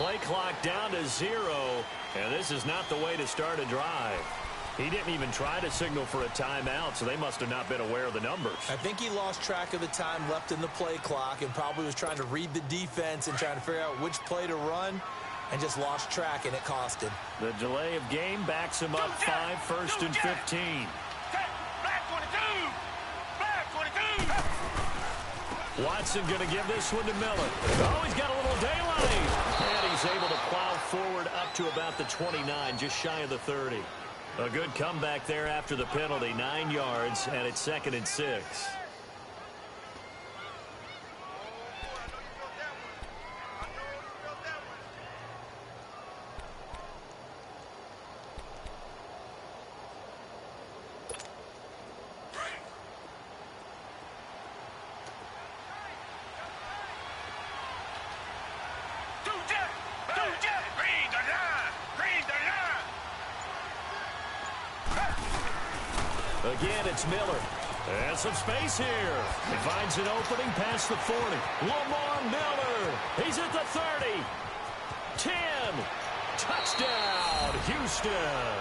Play clock down to 0, and this is not the way to start a drive. He didn't even try to signal for a timeout, so they must have not been aware of the numbers. I think he lost track of the time left in the play clock and probably was trying to read the defense and trying to figure out which play to run and just lost track, and it cost him. The delay of game backs him up 5, 1st and 15. Watson going to give this one to Miller. Oh, he's got a little daylight. And he's able to plow forward up to about the 29, just shy of the 30. A good comeback there after the penalty, 9 yards, and it's 2nd and 6. Again, it's Miller. And some space here. He finds an opening past the 40. Lamar Miller. He's at the 30. 10. Touchdown, Houston.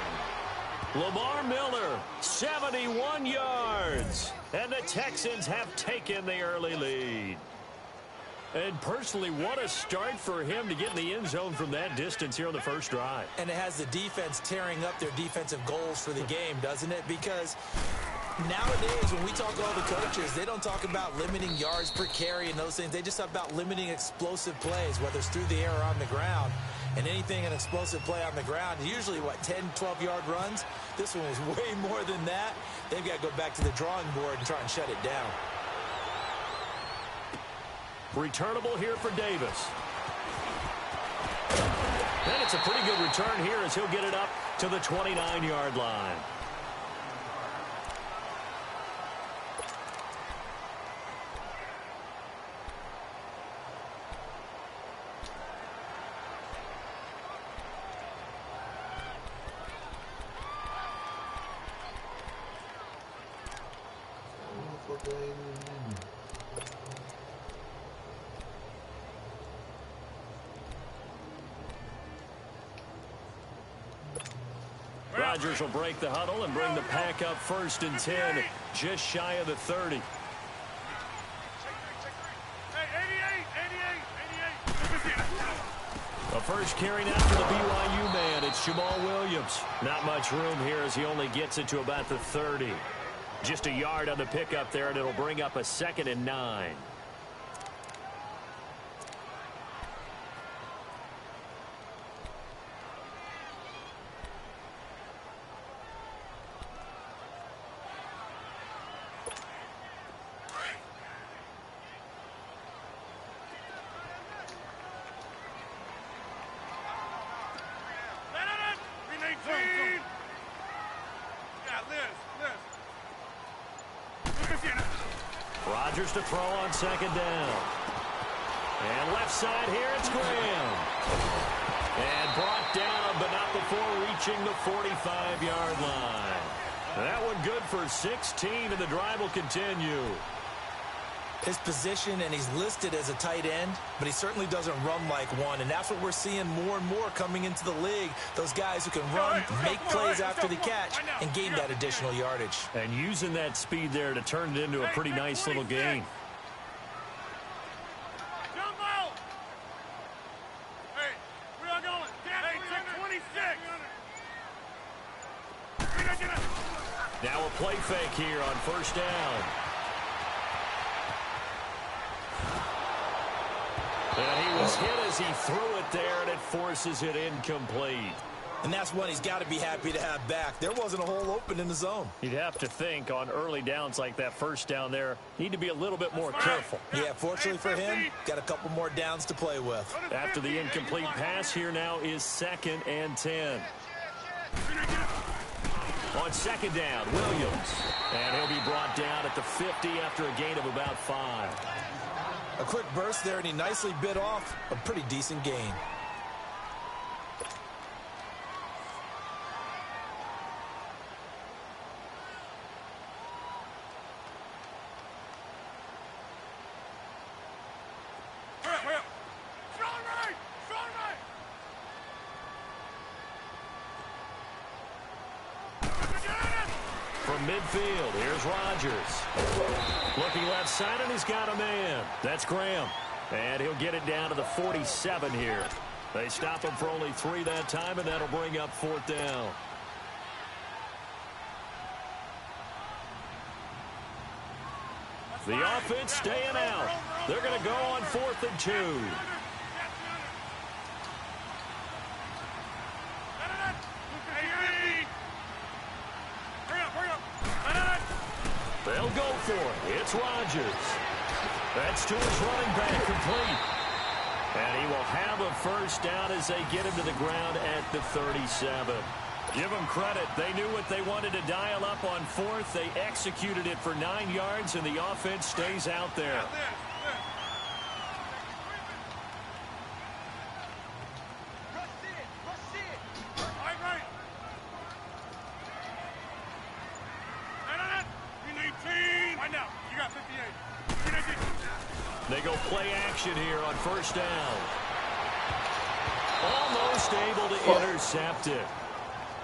Lamar Miller, 71 yards. And the Texans have taken the early lead. And personally, what a start for him to get in the end zone from that distance here on the first drive. And it has the defense tearing up their defensive goals for the game, doesn't it? Because nowadays, when we talk to all the coaches, they don't talk about limiting yards per carry and those things. They just talk about limiting explosive plays, whether it's through the air or on the ground. And anything an explosive play on the ground, usually, 10, 12-yard runs? This one was way more than that. They've got to go back to the drawing board and try and shut it down. Returnable here for Davis. And it's a pretty good return here as he'll get it up to the 29-yard line. Rodgers will break the huddle and bring the pack up 1st and 10, just shy of the 30. A first carry now for the BYU man. It's Jamal Williams. Not much room here as he only gets it to about the 30. Just a yard on the pickup there, and it'll bring up a 2nd and 9. Rodgers to throw on 2nd down. And left side here, it's Graham. And brought down, but not before reaching the 45-yard line. That one good for 16, and the drive will continue. His position, and he's listed as a tight end, but he certainly doesn't run like one, and that's what we're seeing more and more coming into the league. Those guys who can run, make plays after the catch, and gain that additional yardage. And using that speed there to turn it into a pretty nice little gain. Now a play fake here on 1st down. And he was hit as he threw it there, and it forces it incomplete. And that's one he's got to be happy to have back. There wasn't a hole open in the zone. You'd have to think on early downs like that 1st down there, need to be a little bit more careful. Yeah, fortunately for him, got a couple more downs to play with. After the incomplete pass, here now is 2nd and 10. On 2nd down, Williams. And he'll be brought down at the 50 after a gain of about 5. A quick burst there, and he nicely bit off a pretty decent gain. from midfield. Here's Rodgers. Looking left side, and he's got a man. That's Graham. And he'll get it down to the 47 here. They stop him for only 3 that time, and that'll bring up 4th down. The offense staying out. They're going to go on 4th and 2. They'll go for it. It's Rodgers. That's to his running back, complete. And he will have a first down as they get him to the ground at the 37. Give them credit. They knew what they wanted to dial up on 4th. They executed it for 9 yards, and the offense stays out there. They go play action here on 1st down. Almost able to intercept it.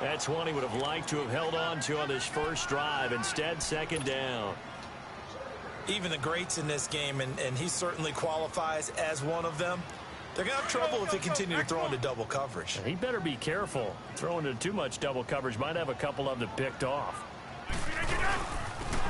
That's one he would have liked to have held on to on this first drive. Instead, 2nd down. Even the greats in this game, and he certainly qualifies as one of them, they're going to have trouble if they continue to throw into double coverage. He better be careful. Throwing into too much double coverage might have a couple of them picked off.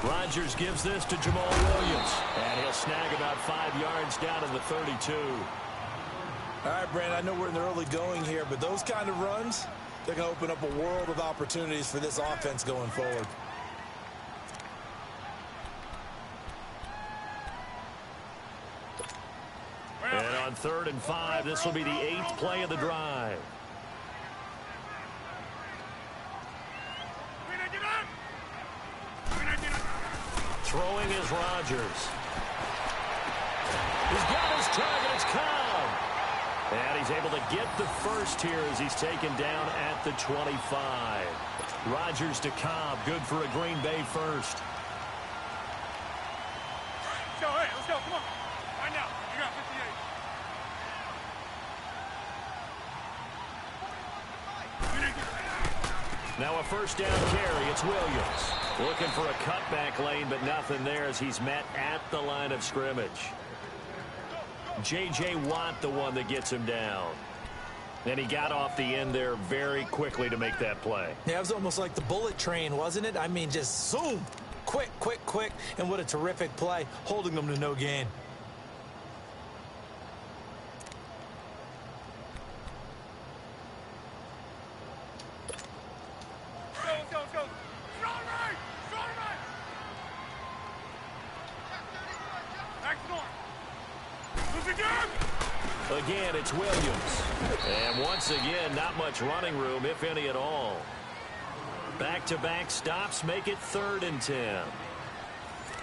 Rodgers gives this to Jamal Williams, and he'll snag about 5 yards down to the 32. All right, Brandon, I know we're in the early going here, but those kind of runs, they're going to open up a world of opportunities for this offense going forward. And on 3rd and 5, this will be the 8th play of the drive. Throwing is Rodgers. He's got his target. It's Cobb. And he's able to get the first here as he's taken down at the 25. Rodgers to Cobb. Good for a Green Bay first. Let's go. Hey, let's go. Come on. Right now. You got 58. Now a first down carry. It's Williams. Looking for a cutback lane, but nothing there as he's met at the line of scrimmage. J.J. Watt, the one that gets him down. And he got off the end there very quickly to make that play. Yeah, it was almost like the bullet train, wasn't it? I mean, just zoom. Quick, quick, quick. And what a terrific play, holding them to no gain. Again, it's Williams. And once again, not much running room, if any at all. Back-to-back stops make it 3rd and 10.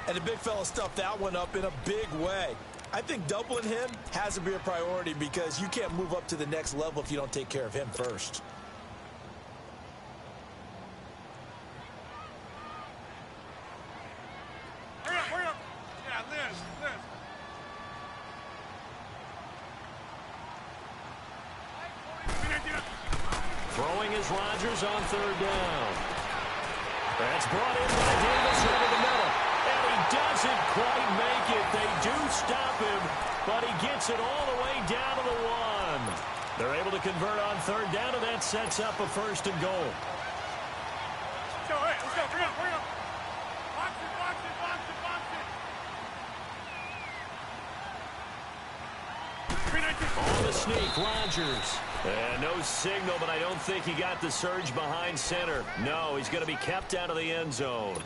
And the big fella stuffed that one up in a big way. I think doubling him has to be a priority because you can't move up to the next level if you don't take care of him first. Hurry up. Yeah, Liz. Throwing is Rodgers on 3rd down. That's brought in by Davis over the middle. And he doesn't quite make it. They do stop him, but he gets it all the way down to the 1. They're able to convert on 3rd down, and that sets up a 1st and goal. Let's go. Hey, let's go. Hurry up. Box it. On the sneak, Rodgers. And no signal, but I don't think he got the surge behind center. No, he's going to be kept out of the end zone.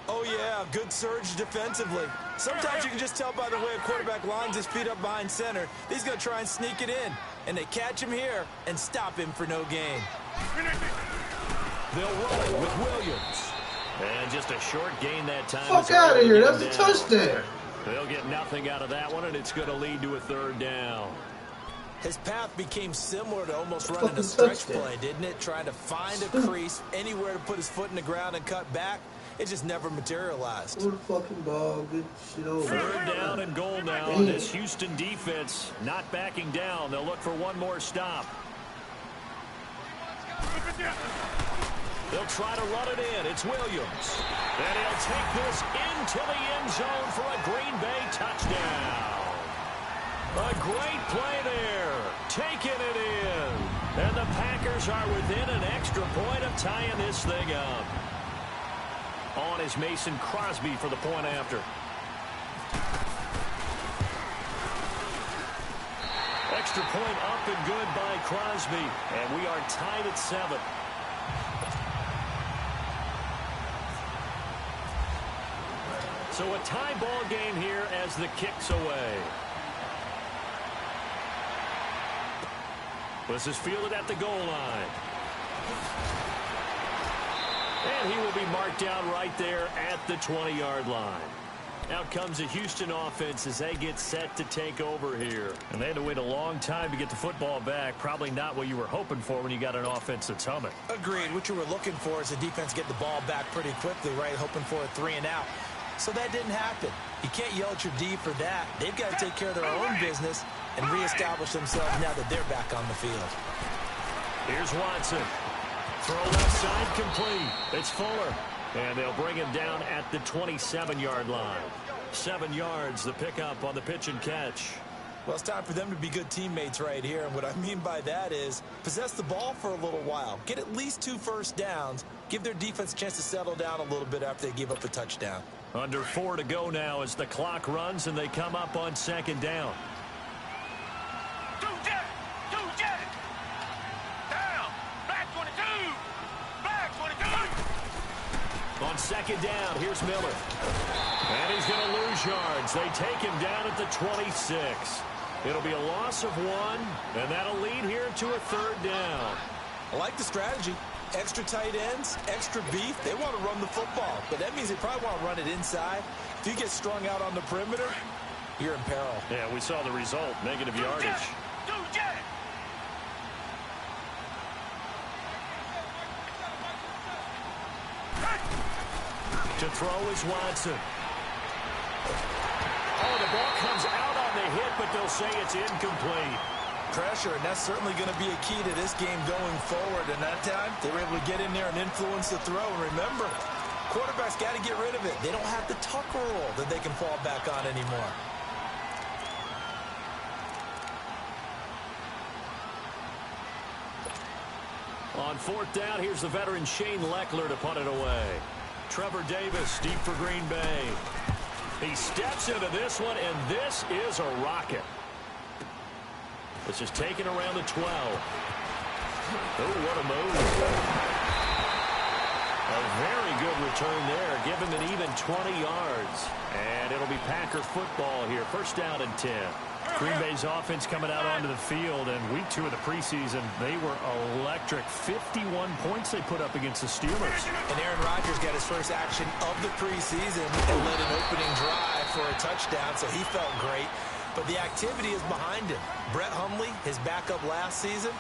Oh, yeah, good surge defensively. Sometimes you can just tell by the way a quarterback lines his feet up behind center. He's going to try and sneak it in. And they catch him here and stop him for no gain. They'll run it with Williams. And just a short gain that time. Fuck out of here. That's a touchdown. They'll get nothing out of that one, and it's going to lead to a 3rd down. His path became similar to almost running a stretch play, didn't it? Trying to find a crease, anywhere to put his foot in the ground and cut back. It just never materialized. What a fucking ball. Good shit over. 3rd down and goal now. And this Houston defense not backing down. They'll look for one more stop. They'll try to run it in. It's Williams. And he'll take this into the end zone for a Green Bay touchdown. A great play there. Taking it in. And the Packers are within an extra point of tying this thing up. On is Mason Crosby for the point after. Extra point up and good by Crosby. And we are tied at 7. So a tie ball game here as the kick's away. This is fielded at the goal line. And he will be marked down right there at the 20-yard line. Out comes the Houston offense as they get set to take over here. And they had to wait a long time to get the football back. Probably not what you were hoping for when you got an offense that's humming. Agreed. What you were looking for is the defense get the ball back pretty quickly, right? Hoping for a 3 and out. So that didn't happen. You can't yell at your D for that. They've got to take care of their own business and reestablish themselves now that they're back on the field. Here's Watson. Throw left side complete. It's Fuller. And they'll bring him down at the 27-yard line. 7 yards, the pickup on the pitch and catch. Well, it's time for them to be good teammates right here. And what I mean by that is possess the ball for a little while. Get at least 2 first downs. Give their defense a chance to settle down a little bit after they give up a touchdown. Under 4 to go now as the clock runs and they come up on 2nd down. On 2nd down, here's Miller. And he's going to lose yards. They take him down at the 26. It'll be a loss of 1, and that'll lead here to a 3rd down. I like the strategy. Extra tight ends, extra beef. They want to run the football, but that means they probably want to run it inside. If you get strung out on the perimeter, you're in peril. Yeah, we saw the result, negative yardage. To throw is Watson. Oh, the ball comes out on the hit, but they'll say it's incomplete. Pressure, and that's certainly going to be a key to this game going forward. And that time, they were able to get in there and influence the throw. And remember, quarterbacks got to get rid of it. They don't have the tuck rule that they can fall back on anymore. On 4th down, here's the veteran Shane Leckler to punt it away. Trevor Davis deep for Green Bay. He steps into this one, and this is a rocket. This is taken around the 12. Oh, what a move. A very good return there. Give him an even 20 yards. And it'll be Packer football here. 1st down and 10. Green Bay's offense coming out onto the field, and week 2 of the preseason, they were electric. 51 points they put up against the Steelers. And Aaron Rodgers got his first action of the preseason and led an opening drive for a touchdown, so he felt great. But the activity is behind him. Brett Hundley, his backup last season,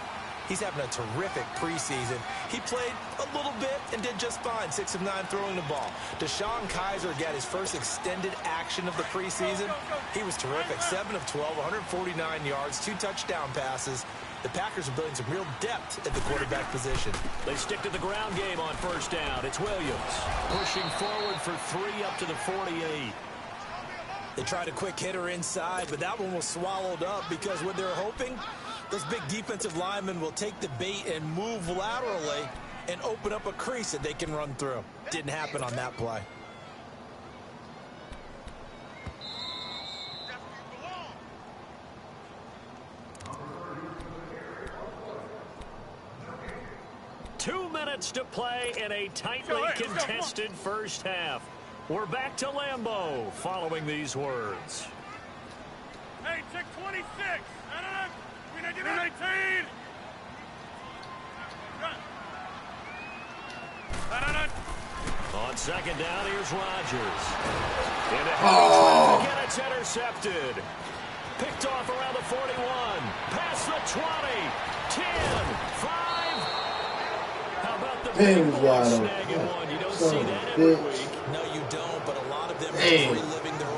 he's having a terrific preseason. He played a little bit and did just fine, 6 of 9 throwing the ball. Deshaun Kaiser got his first extended action of the preseason. He was terrific, 7 of 12, 149 yards, 2 touchdown passes. The Packers are building some real depth at the quarterback position. They stick to the ground game on 1st down. It's Williams pushing forward for 3 up to the 48. They tried a quick hitter inside, but that one was swallowed up because what they're hoping, those big defensive linemen will take the bait and move laterally and open up a crease that they can run through. Didn't happen on that play. Two minutes to play in a tightly contested first half. We're back to Lambeau following these words. Hey, check 26. We need you 19. On 2nd down, here's Rodgers. Into heavy traffic, and it's intercepted. Picked off around the 41. Past the 20. 10. 5. How about the big boy snagging one? You don't see that every week. No, you don't, but a lot of them are reliving their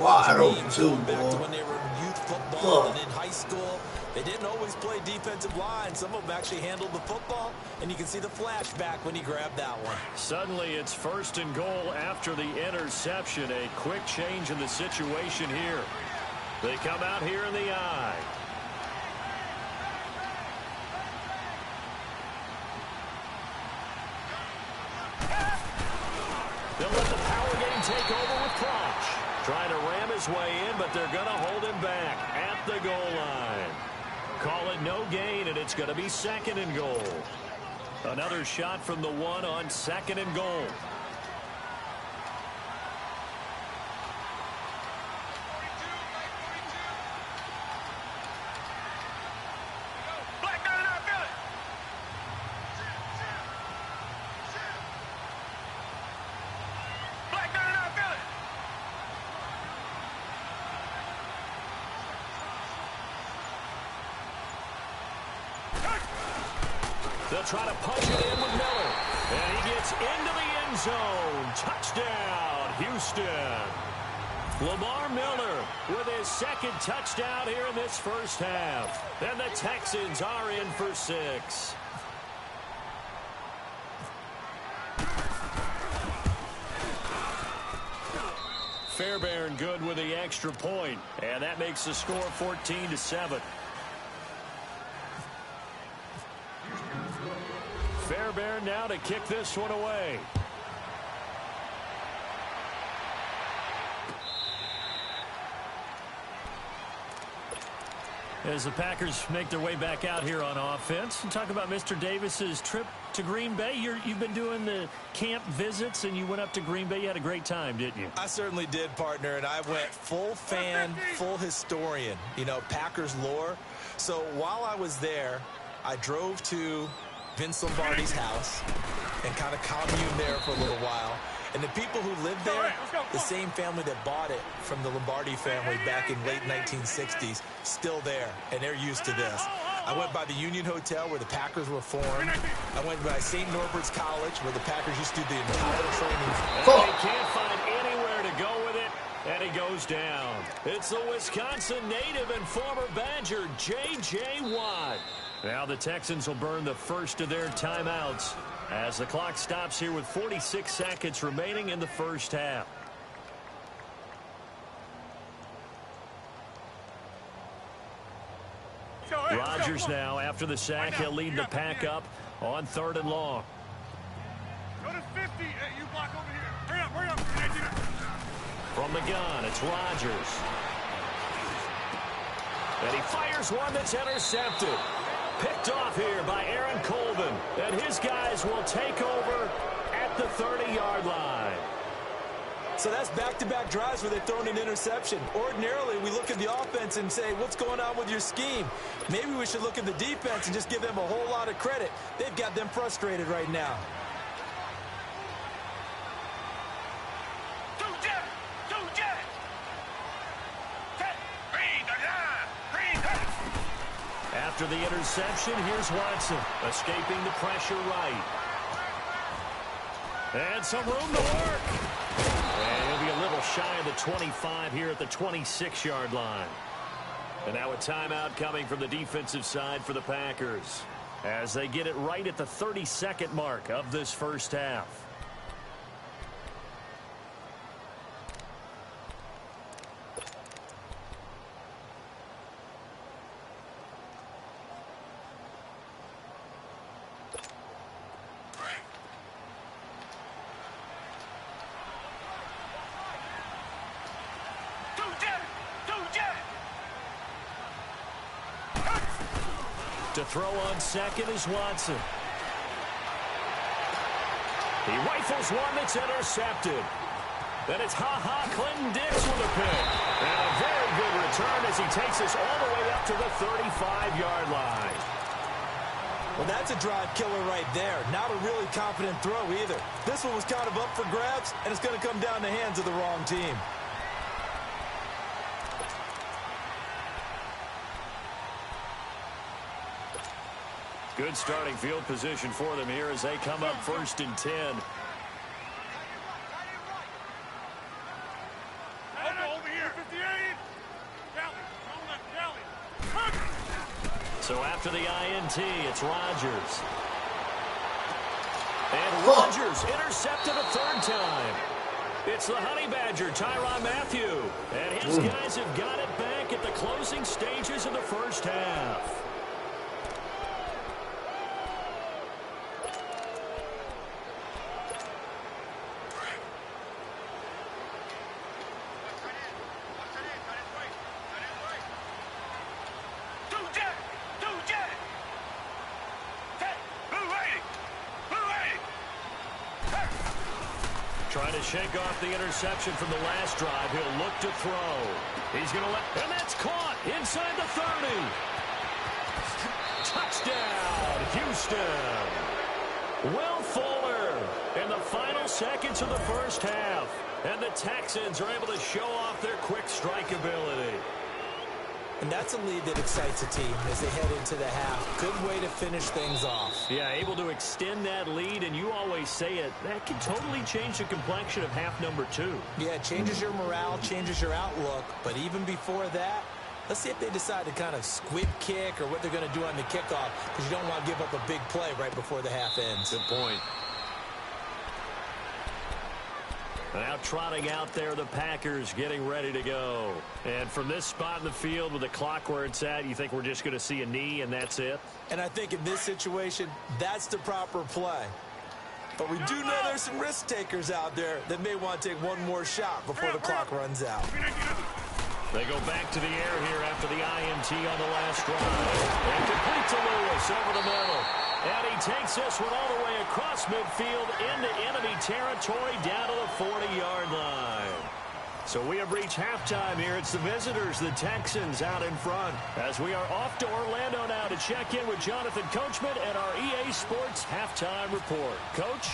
old teams going back to when they were in youth football and in high school. They didn't always play defensive line. Some of them actually handled the football, and you can see the flashback when he grabbed that one. Suddenly, it's 1st and goal after the interception. A quick change in the situation here. They come out here in the I. They'll let the power game take over with Crouch. Trying to ram his way in, but they're going to hold him back at the goal line. Call it no gain, and it's going to be 2nd and goal. Another shot from the 1 on 2nd and goal. They'll try to punch it in with Miller. And he gets into the end zone. Touchdown, Houston. Lamar Miller with his 2nd touchdown here in this first half. And the Texans are in for 6. Fairbairn good with the extra point. And that makes the score 14-7. Fairbairn now to kick this one away. As the Packers make their way back out here on offense, and talk about Mr. Davis's trip to Green Bay. You've been doing the camp visits, and you went up to Green Bay. You had a great time, didn't you? I certainly did, partner, and I went full fan, full historian, Packers lore. So while I was there, I drove to Vince Lombardi's house and kind of commune there for a little while. And the people who lived there, the same family that bought it from the Lombardi family back in late 1960s, still there, and they're used to this. I went by the Union Hotel where the Packers were formed. I went by St. Norbert's College where the Packers used to do the entire training. They can't find anywhere to go with it, and he goes down. It's the Wisconsin native and former Badger, J.J. Watt. Now the Texans will burn the first of their timeouts as the clock stops here with 46 seconds remaining in the first half. Rodgers now, after the sack, he'll lead the pack up on 3rd and long. Go to 50. Hey, you block over here. Hurry up. From the gun, it's Rodgers. And he fires one that's intercepted. Picked off here by Aaron Colvin. And his guys will take over at the 30-yard line. So that's back-to-back drives where they've thrown an interception. Ordinarily, we look at the offense and say, what's going on with your scheme? Maybe we should look at the defense and just give them a whole lot of credit. They've got them frustrated right now. After the interception, here's Watson, escaping the pressure right. And some room to work. And he'll be a little shy of the 25 here at the 26-yard line. And now a timeout coming from the defensive side for the Packers as they get it right at the 30-second mark of this first half. To throw on second is Watson. He rifles one that's intercepted. Then it's Clinton Dix with a pick. And a very good return as he takes us all the way up to the 35-yard line. Well, that's a drive killer right there. Not a really confident throw either. This one was kind of up for grabs, and it's going to come down the hands of the wrong team. Good starting field position for them here as they come up 1st and 10. Over here, 58. Rally. So after the INT, it's Rodgers. And Rodgers intercepted a third time. It's the Honey Badger, Tyrann Mathieu. And his guys have got it back at the closing stages of the first half. Trying to shake off the interception from the last drive. He'll look to throw. He's going to let... And that's caught inside the 30. Touchdown, Houston. Will Fuller in the final seconds of the first half. And the Texans are able to show off their quick strike ability. And that's a lead that excites a team as they head into the half. Good way to finish things off. Yeah, able to extend that lead, and you always say it, that can totally change the complexion of half number 2. Yeah, it changes your morale, changes your outlook. But even before that, let's see if they decide to kind of squib kick or what they're going to do on the kickoff, because you don't want to give up a big play right before the half ends. Good point. Now trotting out there, the Packers getting ready to go. And from this spot in the field with the clock where it's at, you think we're just going to see a knee and that's it? And I think in this situation, that's the proper play. But we do know there's some risk takers out there that may want to take one more shot before the clock runs out. They go back to the air here after the INT on the last drive. And complete to Lewis over the middle. And he takes this one all the way across midfield into enemy territory down to the 40-yard line. So we have reached halftime here. It's the visitors, the Texans, out in front. As we are off to Orlando now to check in with Jonathan Coachman and our EA Sports halftime report. Coach?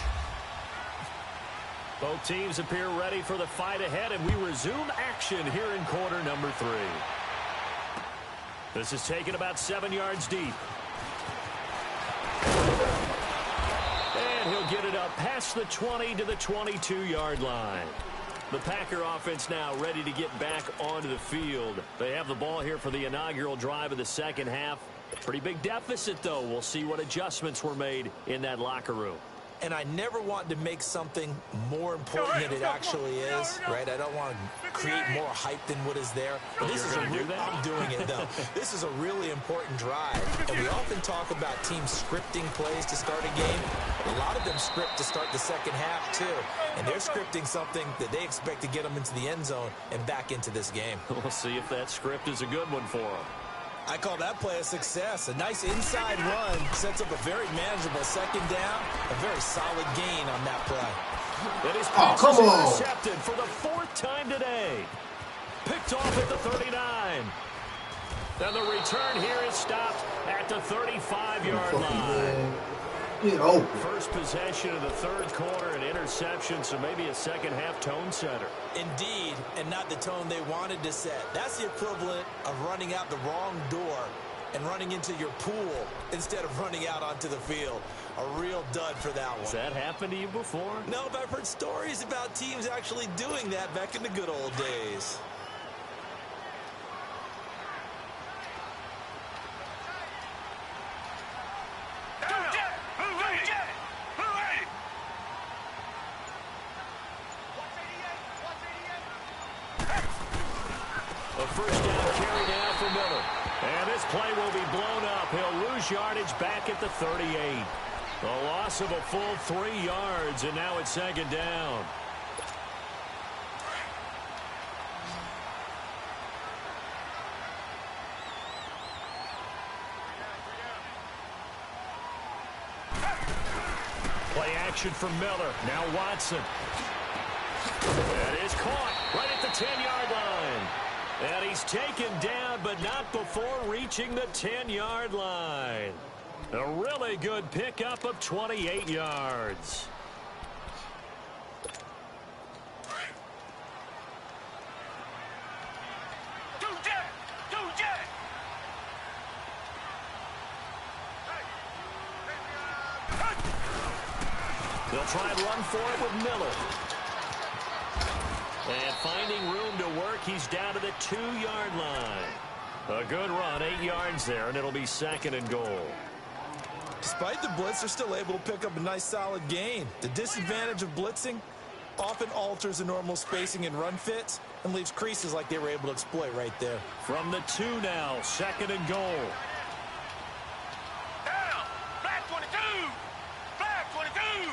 Both teams appear ready for the fight ahead, and we resume action here in quarter number 3. This is taken about 7 yards deep. And he'll get it up past the 20 to the 22-yard line. The Packer offense now ready to get back onto the field. They have the ball here for the inaugural drive of the second half. Pretty big deficit, though. We'll see what adjustments were made in that locker room. And I never want to make something more important than it actually is, right? I don't want to create more hype than what is there. But this is I'm doing it, though. This is a really important drive. And we often talk about teams scripting plays to start a game. A lot of them script to start the second half, too. And they're scripting something that they expect to get them into the end zone and back into this game. We'll see if that script is a good one for them. I call that play a success. A nice inside run sets up a very manageable second down. A very solid gain on that play. And his pass is intercepted for the 4th time today. Picked off at the 39. And the return here is stopped at the 35-yard line. First possession of the third quarter, an interception, so maybe a second-half tone setter. Indeed, and not the tone they wanted to set. That's the equivalent of running out the wrong door and running into your pool instead of running out onto the field. A real dud for that one. Has that happened to you before? No, but I've heard stories about teams actually doing that back in the good old days. A first down carry now for Miller. And this play will be blown up. He'll lose yardage back at the 38. A loss of a full 3 yards, and now it's second down. Play action from Miller. Now Watson. That is caught right at the 10-yard line. And he's taken down, but not before reaching the 10-yard line. A really good pickup of 28 yards. They'll try and run for it with Miller. And finding room to work, he's down to the 2-yard line. A good run, 8 yards there, and it'll be 2nd and goal. Despite the blitz, they're still able to pick up a nice, solid gain. The disadvantage of blitzing often alters the normal spacing and run fits and leaves creases like they were able to exploit right there. From the 2 now, 2nd and goal. Down! Flag 22! Flag 22!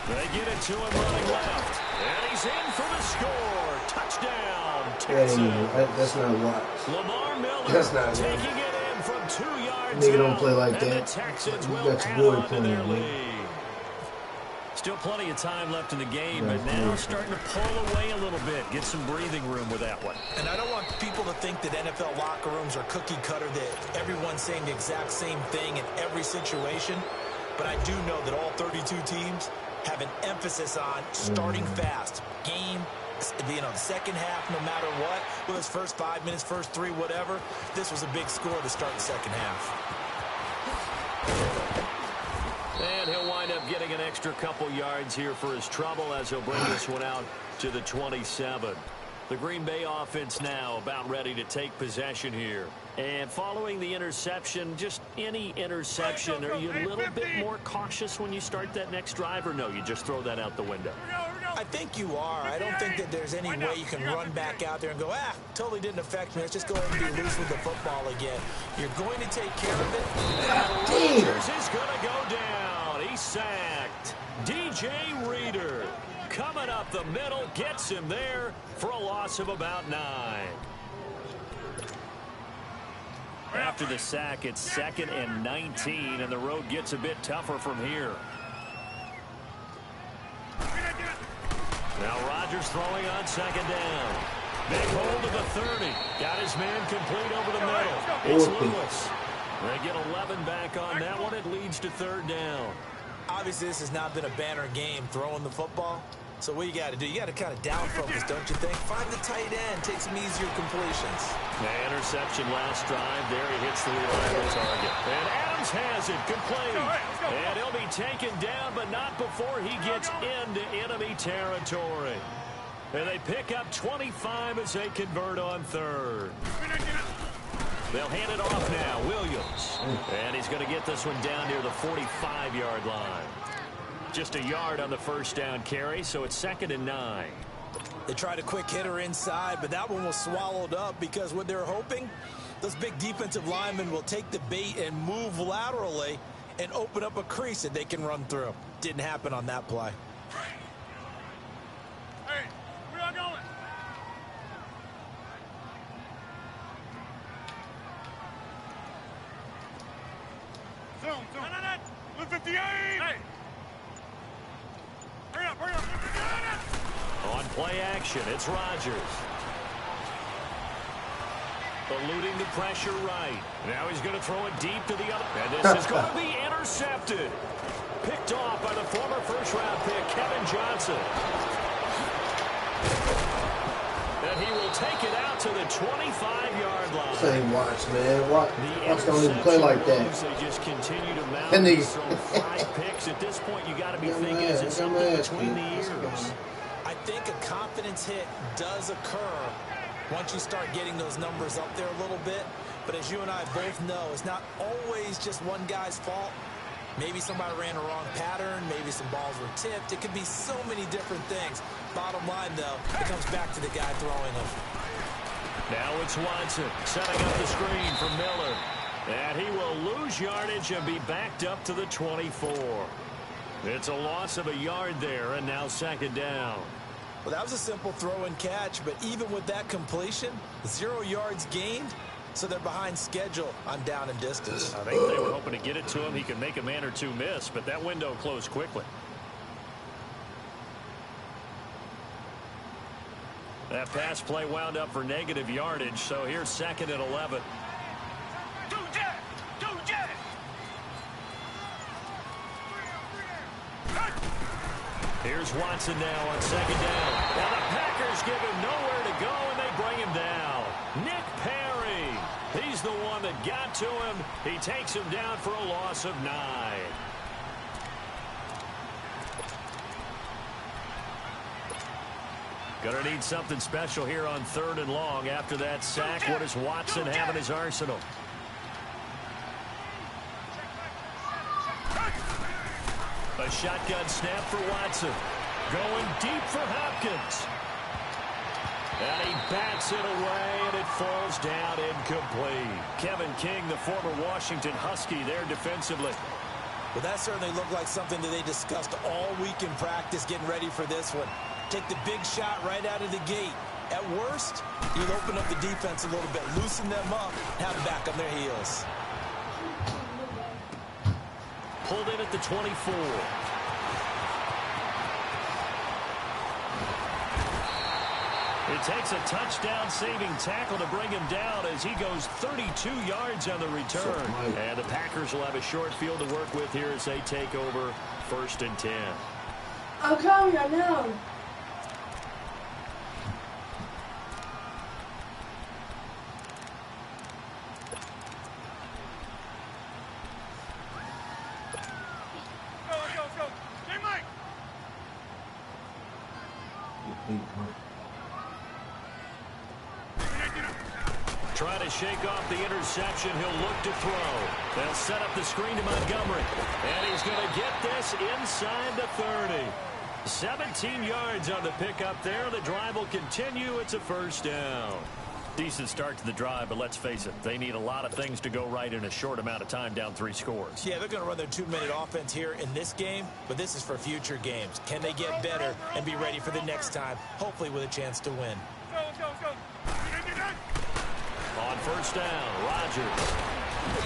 They get it to him running left. And he's in for the score. Touchdown, That Texans. ain't, that's not watch. Lamar Miller That's not taking it in from 2 yards Nigga don't out, play like and that. The Texans You will got your add boy on to playing, their man. lead. Still plenty of time left in the game, That's but now good. starting to pull away a little bit. Get some breathing room with that one. And I don't want people to think that NFL locker rooms are cookie cutter, that everyone's saying the exact same thing in every situation. But I do know that all 32 teams have an emphasis on starting fast. Game, second half, no matter what. Whether it's first 5 minutes, first 3, whatever. This was a big score to start the second half. And he'll wind up getting an extra couple yards here for his trouble as he'll bring this one out to the 27. The Green Bay offense now about ready to take possession here. And following the interception, just any interception, are you a little bit more cautious when you start that next drive, or no, you just throw that out the window? I think you are. I don't think that there's any way you can run back out there and go, totally didn't affect me. Let's just go ahead and be loose with the football again. You're going to take care of it. And Rodgers is going to go down. He's sacked. DJ Reader coming up the middle, gets him there for a loss of about 9. After the sack, it's 2nd and 19, and the road gets a bit tougher from here. Now Rodgers throwing on 2nd down. Big hold of the 30. Got his man complete over the middle. It's Lewis. They get 11 back on that one. It leads to 3rd down. Obviously, this has not been a banner game throwing the football. So what you got to do, you got to kind of down focus, don't you think? Find the tight end, take some easier completions. The interception last drive. There he hits the reliable target. And Adams has it complete. And he'll be taken down, but not before he gets into enemy territory. And they pick up 25 as they convert on 3rd. They'll hand it off now. Williams. And he's going to get this one down near the 45-yard line. Just a yard on the first down carry, so it's 2nd and 9. They tried a quick hitter inside, but that one was swallowed up because what they're hoping, those big defensive linemen will take the bait and move laterally and open up a crease that they can run through. Didn't happen on that play. Hey, where y'all going? Zoom. 158! Hey! Hurry up! On play action, it's Rodgers. Eluding the pressure right. Now he's going to throw it deep to the other. And this is going to be intercepted. Picked off by the former first-round pick, Kevin Johnson. And he will take it out to the 25-yard line. This ain't watch, man. Watch don't even play like that. They just continue to mount And and throw 5 picks. At this point, you got to be thinking, is it something between the ears? I think a confidence hit does occur once you start getting those numbers up there a little bit. But as you and I both know, it's not always just one guy's fault. Maybe somebody ran a wrong pattern. Maybe some balls were tipped. It could be so many different things. Bottom line, though, it comes back to the guy throwing them. Now it's Watson setting up the screen for Miller. And he will lose yardage and be backed up to the 24. It's a loss of a yard there, and now 2nd down. Well, that was a simple throw and catch, but even with that completion, 0 yards gained, so they're behind schedule on down and distance. I think they were hoping to get it to him. He could make a man or two miss, but that window closed quickly. That pass play wound up for negative yardage, so here's 2nd and 11. Two jet! Here's Watson now on 2nd down. And the Packers give him nowhere to go, and they bring him down. Nick Perry. He's the one that got to him. He takes him down for a loss of 9. Going to need something special here on 3rd and long. After that sack, what does Watson have in his arsenal? A shotgun snap for Watson. Going deep for Hopkins. And he bats it away, and it falls down incomplete. Kevin King, the former Washington Husky, there defensively. Well, that certainly looked like something that they discussed all week in practice, getting ready for this one. Take the big shot right out of the gate. At worst, you'll open up the defense a little bit, loosen them up, have them back on their heels. Pulled in at the 24. It takes a touchdown-saving tackle to bring him down as he goes 32 yards on the return. And the Packers will have a short field to work with here as they take over 1st and 10. I'm coming, I know. Let's go. Hey, Mike. Trying to shake off the interception. He'll look to throw. They'll set up the screen to Montgomery. And he's going to get this inside the 30. 17 yards on the pickup there. The drive will continue. It's a 1st down. Decent start to the drive, but let's face it, they need a lot of things to go right in a short amount of time, down 3 scores. Yeah, they're going to run their 2-minute offense here in this game, but this is for future games. Can they get better and be ready for the next time, hopefully with a chance to win? Let's go. On 1st down, Rodgers.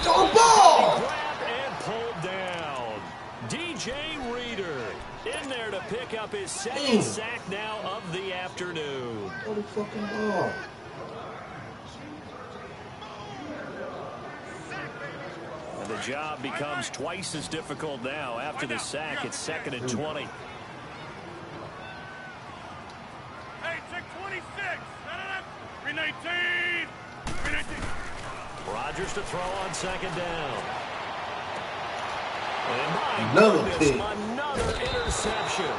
Go ball! Grabbed and pulled down. DJ Reader in there to pick up his 2nd sack now of the afternoon. What the fucking ball? And the job becomes twice as difficult now. After the sack, it's 2nd and 20. Hey, check 26. 319. Rodgers to throw on 2nd down. And my Another goodness, pick. another interception.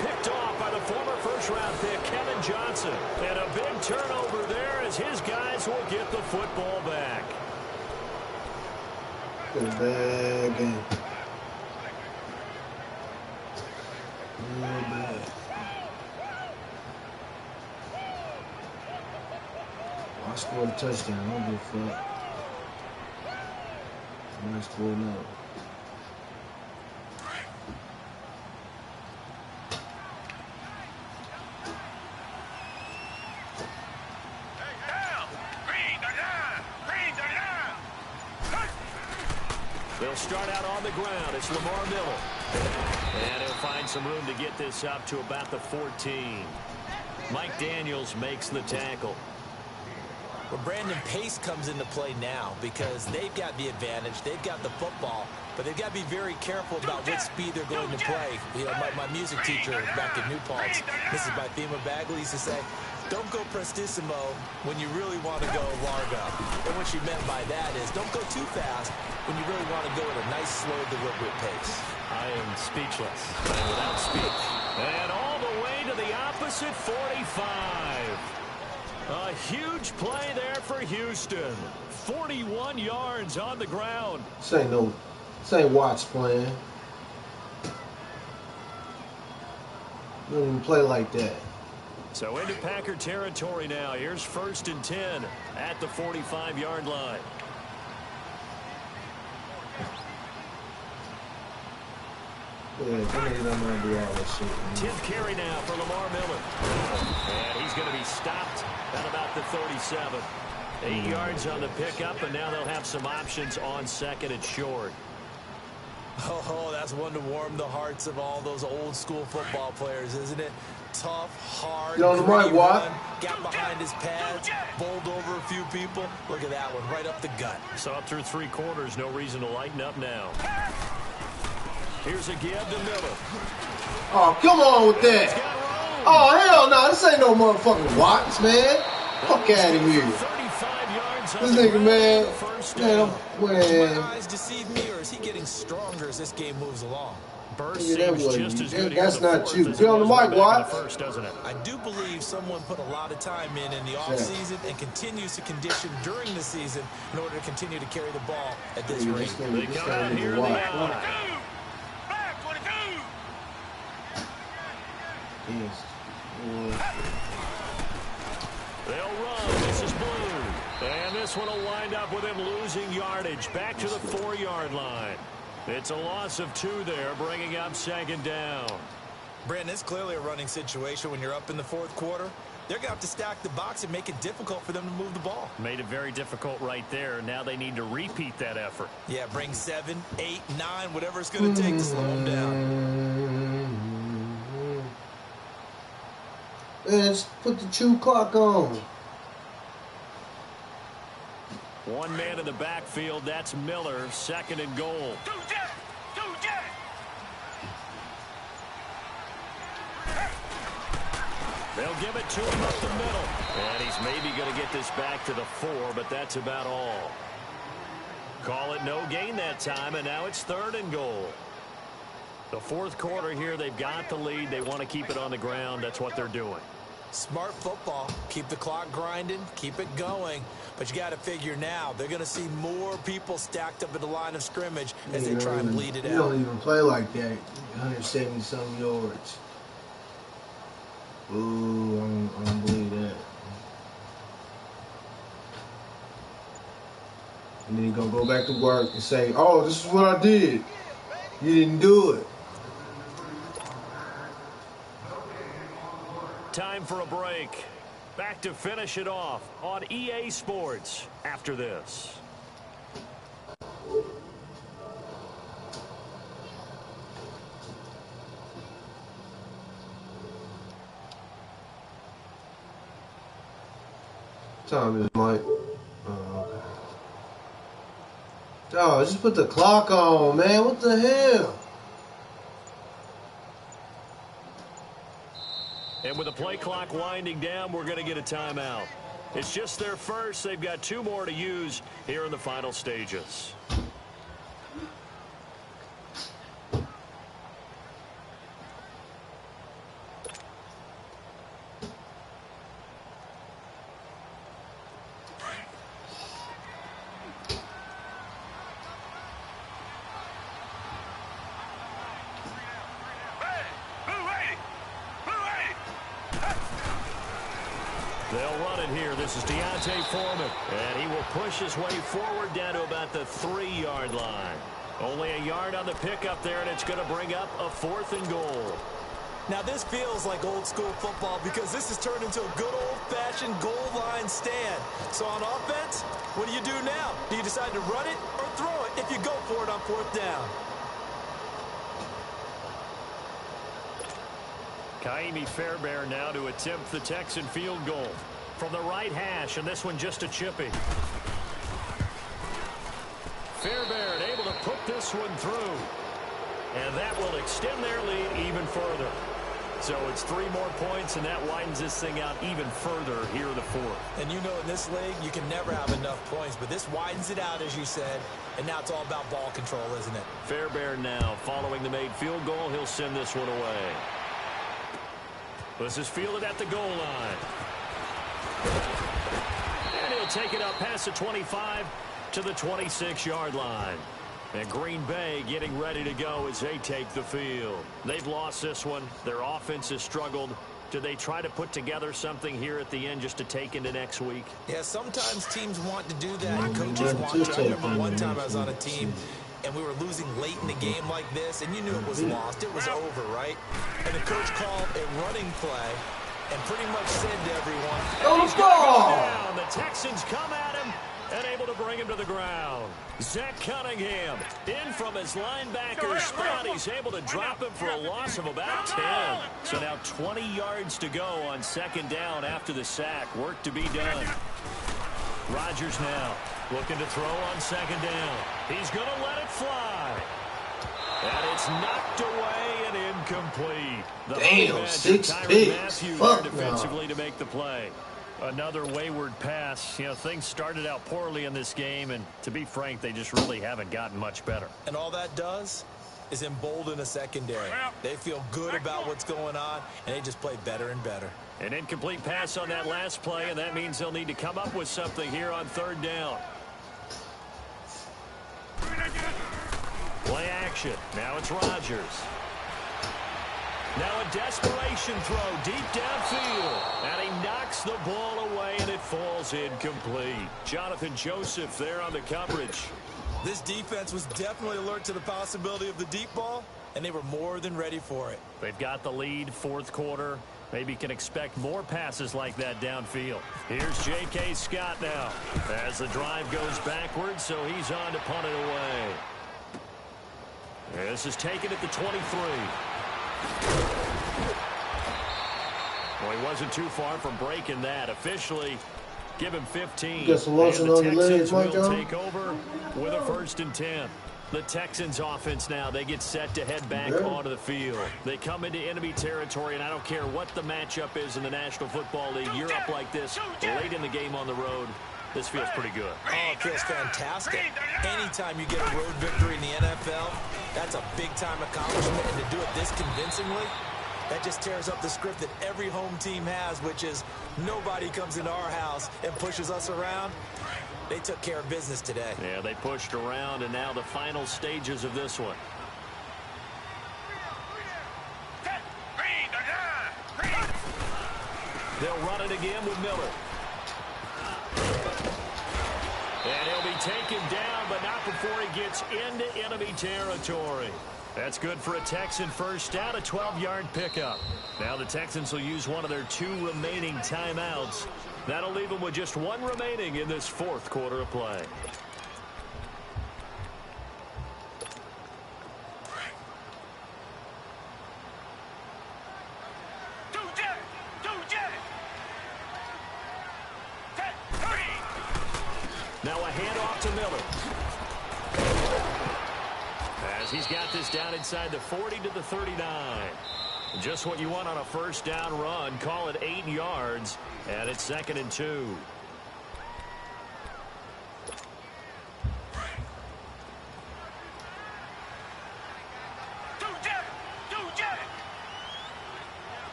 Picked off by the former 1st-round pick, Kevin Johnson. And a big turnover there as his guys will get the football back. Good bad game. Bad. I scored a touchdown. I don't give a fuck. I scored no. They'll start out on the ground. It's Lamar Miller. And he'll find some room to get this up to about the 14. Mike Daniels makes the tackle. Well, Brandon, pace comes into play now because they've got the advantage. They've got the football, but they've got to be very careful about what speed they're going to play. You know, my music teacher back in New Paltz, Mrs. Bythema Bagley, used to say, don't go prestissimo when you really want to go largo. And what she meant by that is don't go too fast when you really want to go at a nice, slow, deliberate pace. I am speechless. And without speech. And all the way to the opposite 45. A huge play there for Houston. 41 yards on the ground. This ain't Watts playing. Don't even play like that. So into Packer territory now. Here's 1st and 10 at the 45-yard line. Yeah, they don't want to do all that shit. 10th carry now for Lamar Miller. And he's going to be stopped at about the 37. 8 yards on the pickup, and now they'll have some options on 2nd and short. Oh, that's one to warm the hearts of all those old-school football players, isn't it? Tough, hard, You're on the right, Watt. Got behind his pads, bowled over a few people. Look at that one, right up the gut. Saw through 3 quarters, no reason to lighten up now. Here's a give to Miller. Oh, come on with that. Oh, hell no. This ain't no motherfucking Watts, man. Fuck out of here. 35 yards This nigga, man. My eyes deceive me, or is he getting stronger as this game moves along? Burst seems just as good that's here in the not fourth you. as Get it on the was mic, back in the Watts. first, doesn't it? I do believe someone put a lot of time in the offseason and continues to condition during the season in order to continue to carry the ball at this rate. They come out here in the eye. Back, 22. Yes. They'll run. This is blue. And this one will wind up with him losing yardage back to the 4-yard line. It's a loss of 2 there, bringing up second down. Brandon, it's clearly a running situation when you're up in the fourth quarter. They're going to have to stack the box and make it difficult for them to move the ball. Made it very difficult right there. Now they need to repeat that effort. Yeah, bring 7, 8, 9, whatever it's going to take to slow them down. Let's put the chew clock on. One man in the backfield. That's Miller. Second and goal. Two jet. They'll give it to him up the middle. And he's maybe going to get this back to the 4, but that's about all. Call it no gain that time, and now it's 3rd and goal. The fourth quarter here, they've got the lead. They want to keep it on the ground. That's what they're doing. Smart football. Keep the clock grinding. Keep it going. But you got to figure now, they're going to see more people stacked up at the line of scrimmage as they try and bleed it out. You don't even play like that. 170-some yards. Ooh, I don't believe that. And then you're going to go back to work and say, oh, this is what I did. You didn't do it. Time for a break. Back to finish it off on EA Sports after this. Time is Mike. Oh, okay. Oh, just put the clock on, man. What the hell? And with the play clock winding down, we're going to get a timeout. It's just their first. They've got 2 more to use here in the final stages. They'll run it here. This is Foreman. And he will push his way forward down to about the 3-yard line. Only a yard on the pickup there, and it's going to bring up a 4th and goal. Now, this feels like old school football because this has turned into a good old-fashioned goal line stand. So on offense, what do you do now? Do you decide to run it or throw it if you go for it on 4th down? Kaimi Fairbairn now to attempt the Texan field goal from the right hash, and this one just a chippy. Fairbairn able to put this one through, and that will extend their lead even further. So it's 3 more points, and that widens this thing out even further here in the 4th. And you know in this league, you can never have enough points, but this widens it out, as you said, and now it's all about ball control, isn't it? Fairbairn now following the made field goal. He'll send this one away. This is fielded at the goal line. And he'll take it up past the 25 to the 26-yard line. And Green Bay getting ready to go as they take the field. They've lost this one. Their offense has struggled. Do they try to put together something here at the end just to take into next week? Yeah, sometimes teams want to do that, and coaches want to. I remember one time I was on a team, and we were losing late in the game like this, and you knew it was lost. It was over, right? And the coach called a running play and pretty much said to everyone, Oh, the ball! Down. The Texans come at him and able to bring him to the ground. Zach Cunningham in from his linebacker spot. He's able to drop him for a loss of about 10. So now 20 yards to go on 2nd down after the sack. Work to be done. Rodgers now looking to throw on 2nd down. He's going to let it fly. And it's knocked away and incomplete. Damn, 6 picks. Fuck defensively to make the play. Another wayward pass. You know, things started out poorly in this game, and to be frank, they just really haven't gotten much better. And all that does, is embolden a secondary. They feel good about what's going on, and they just play better and better. An incomplete pass on that last play, and that means they'll need to come up with something here on third down. Play action. Now it's Rodgers. Now a desperation throw deep downfield. And he knocks the ball away, and it falls incomplete. Jonathan Joseph there on the coverage. This defense was definitely alert to the possibility of the deep ball, and they were more than ready for it. They've got the lead, fourth quarter. Maybe can expect more passes like that downfield. Here's J.K. Scott now as the drive goes backwards, so he's on to punt it away. This is taken at the 23. Well, he wasn't too far from breaking that. Officially, give him 15. Get some and lotion the on your Texans legs, will Mike, take over with a 1st and 10. The Texans offense now, they get set to head back onto the field. They come into enemy territory, and I don't care what the matchup is in the National Football League. You're up like this late in the game on the road. This feels pretty good. Oh, it feels fantastic. Anytime you get a road victory in the NFL, that's a big-time accomplishment. And to do it this convincingly, that just tears up the script that every home team has, which is nobody comes into our house and pushes us around. They took care of business today. Yeah, they pushed around, and now the final stages of this one. They'll run it again with Miller. And he'll be taken down, but not before he gets into enemy territory. That's good for a Texan first down, a 12-yard pickup. Now the Texans will use one of their 2 remaining timeouts. That'll leave them with just 1 remaining in this fourth quarter of play. Now a handoff to Miller. As he's got this down inside the 40 to the 39. Just what you want on a first down run. Call it 8 yards. And it's 2nd and 2.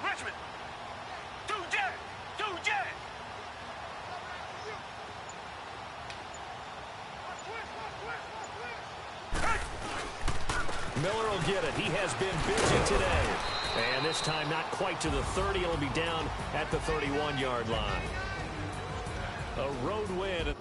Richmond! Do jet! Miller will get it. He has been busy today. And this time not quite to the 30. It'll be down at the 31-yard line. A road win.